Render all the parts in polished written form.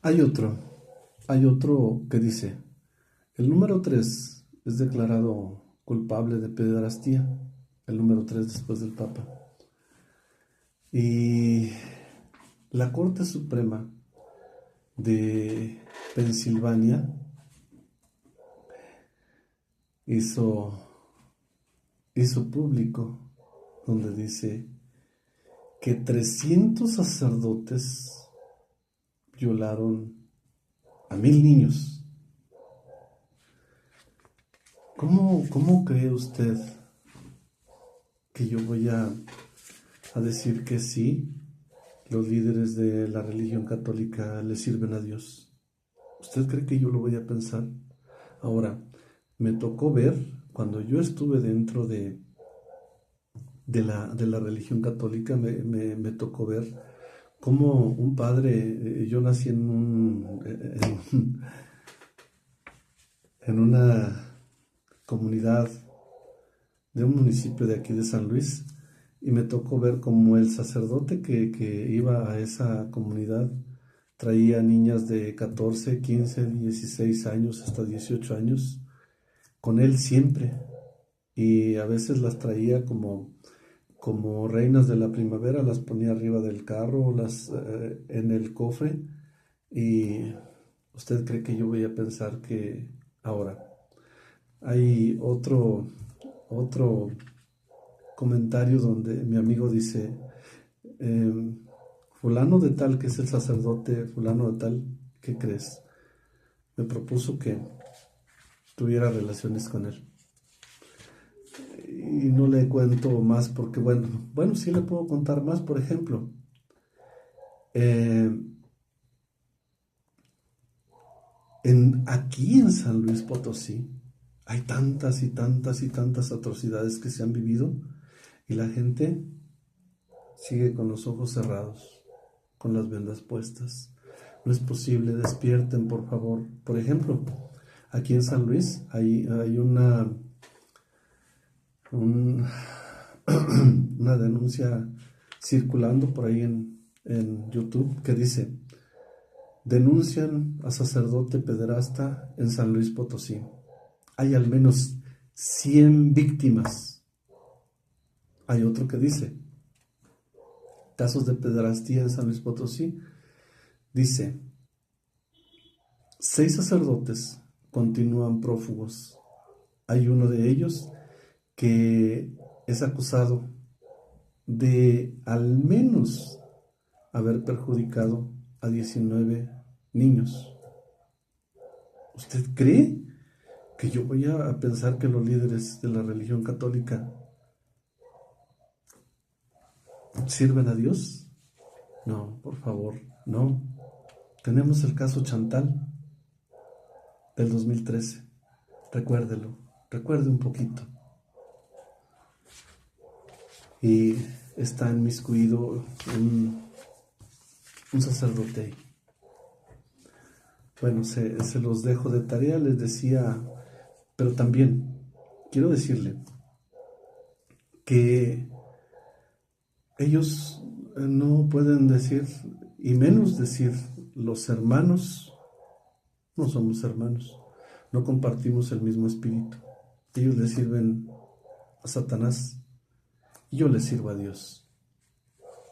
Hay otro, hay otro que dice, el número 3 es declarado culpable de pederastía, el número 3 después del Papa. Y la Corte Suprema de Pensilvania hizo, hizo público donde dice que 300 sacerdotes violaron a 1000 niños. ¿Cómo cree usted que yo voy a decir que sí, los líderes de la religión católica le sirven a Dios? ¿Usted cree que yo lo voy a pensar? Ahora, me tocó ver, cuando yo estuve dentro de la religión católica, me tocó ver cómo un padre, yo nací en una comunidad de un municipio de aquí de San Luis, y me tocó ver cómo el sacerdote que iba a esa comunidad traía niñas de 14, 15, 16 años, hasta 18 años, con él siempre, y a veces las traía como reinas de la primavera, las ponía arriba del carro, en el cofre. Y usted cree que yo voy a pensar que ahora hay otro comentario donde mi amigo dice, fulano de tal, que es el sacerdote, fulano de tal, ¿qué crees? Me propuso que tuviera relaciones con él. Y no le cuento más porque, bueno, sí le puedo contar más. Por ejemplo, eh, aquí en San Luis Potosí hay tantas y tantas y tantas atrocidades que se han vivido, y la gente sigue con los ojos cerrados, con las vendas puestas. No es posible, despierten, por favor. Por ejemplo, aquí en San Luis hay un- una denuncia circulando por ahí en YouTube que dice, denuncian a sacerdote pederasta en San Luis Potosí. Hay al menos 100 víctimas. Hay otro que dice, casos de pederastía en San Luis Potosí. Dice, 6 sacerdotes continúan prófugos. Hay uno de ellos que es acusado de al menos haber perjudicado a 19 niños. ¿Usted cree que yo voy a pensar que los líderes de la religión católica sirven a Dios? No, por favor, no. Tenemos el caso Chantal del 2013. Recuérdelo, recuerde un poquito. Y está inmiscuido un sacerdote ahí. Bueno, se los dejo de tarea, les decía, pero también quiero decirle que ellos no pueden decir, y menos decir, los hermanos, no somos hermanos, no compartimos el mismo espíritu. Ellos le sirven a Satanás y yo le sirvo a Dios.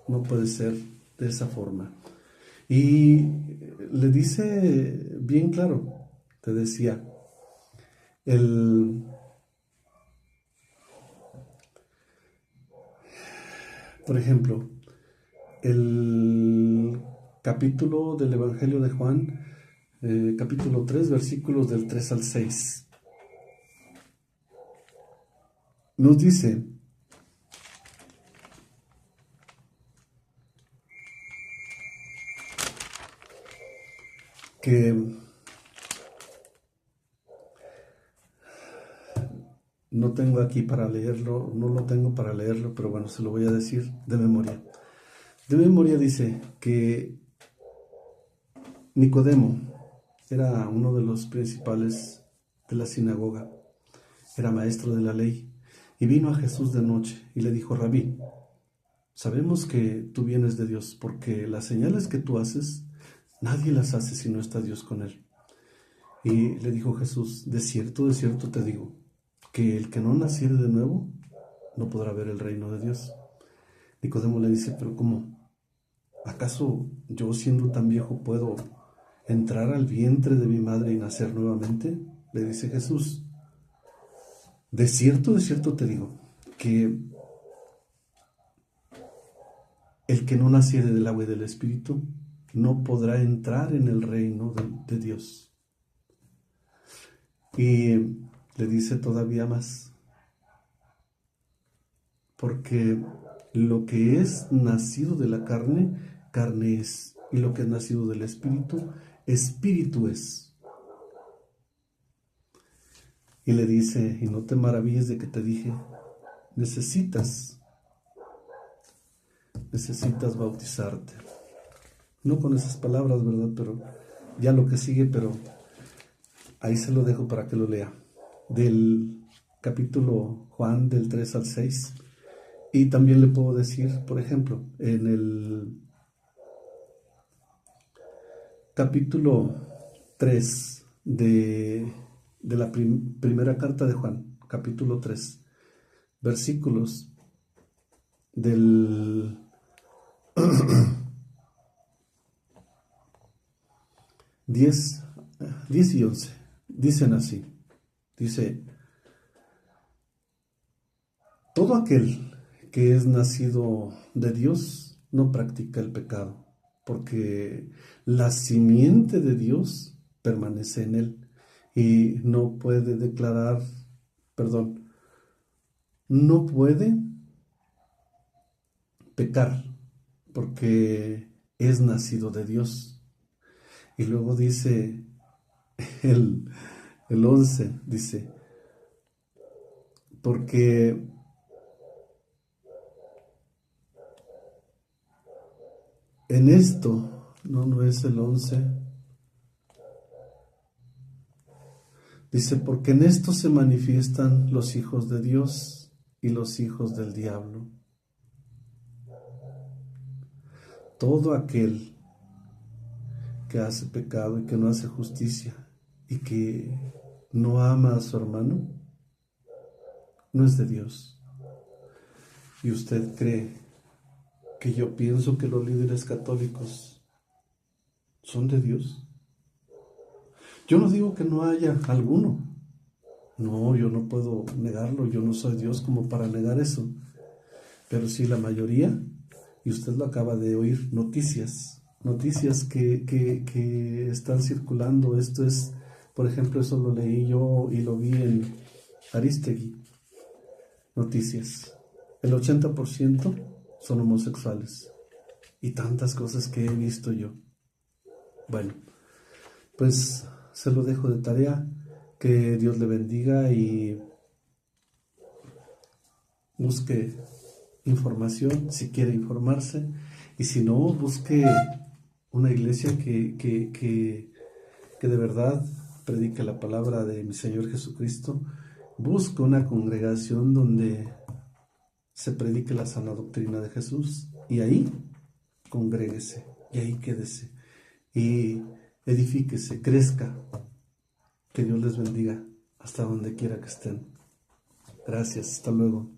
No puede ser de esa forma. Y le dice bien claro, te decía, el, por ejemplo, el capítulo del Evangelio de Juan, capítulo 3, versículos del 3 al 6, nos dice que no tengo aquí para leerlo, no lo tengo para leerlo, pero bueno, se lo voy a decir de memoria. De memoria dice que Nicodemo era uno de los principales de la sinagoga, era maestro de la ley, y vino a Jesús de noche y le dijo, Rabí, sabemos que tú vienes de Dios porque las señales que tú haces Nadie las hace si no está Dios con él. Y le dijo Jesús, de cierto te digo, que el que no naciere de nuevo no podrá ver el reino de Dios. Nicodemo le dice, pero ¿cómo? ¿Acaso yo siendo tan viejo puedo entrar al vientre de mi madre y nacer nuevamente? Le dice Jesús, de cierto te digo, que el que no naciere del agua y del Espíritu no podrá entrar en el reino de Dios. Y le dice todavía más, porque lo que es nacido de la carne, carne es, y lo que es nacido del Espíritu, Espíritu es. Y le dice, y no te maravilles de que te dije, necesitas bautizarte. No con esas palabras, ¿verdad? Pero ya lo que sigue, pero ahí se lo dejo para que lo lea. Del capítulo Juan, del 3 al 6. Y también le puedo decir, por ejemplo, en el capítulo 3 de la primera carta de Juan, capítulo 3, versículos del 10 y 11, dicen así, dice, todo aquel que es nacido de Dios no practica el pecado, porque la simiente de Dios permanece en él y no puede no puede pecar, porque es nacido de Dios. Y luego dice el 11, dice, porque en esto, no es el 11, dice, porque en esto se manifiestan los hijos de Dios y los hijos del diablo. Todo aquel que hace pecado y que no hace justicia y que no ama a su hermano, no es de Dios. ¿Y usted cree que yo pienso que los líderes católicos son de Dios? Yo no digo que no haya alguno. No, yo no puedo negarlo, yo no soy Dios como para negar eso. Pero sí la mayoría, y usted lo acaba de oír, noticias que están circulando. Esto es, por ejemplo, eso lo leí yo y lo vi en Aristegui. Noticias. El 80% son homosexuales. Y tantas cosas que he visto yo. Bueno, pues se lo dejo de tarea. Que Dios le bendiga y busque información si quiere informarse. Y si no, busque una iglesia que de verdad predique la palabra de mi Señor Jesucristo. Busque una congregación donde se predique la sana doctrina de Jesús y ahí congréguese y ahí quédese y edifíquese, crezca. Que Dios les bendiga hasta donde quiera que estén. Gracias, hasta luego.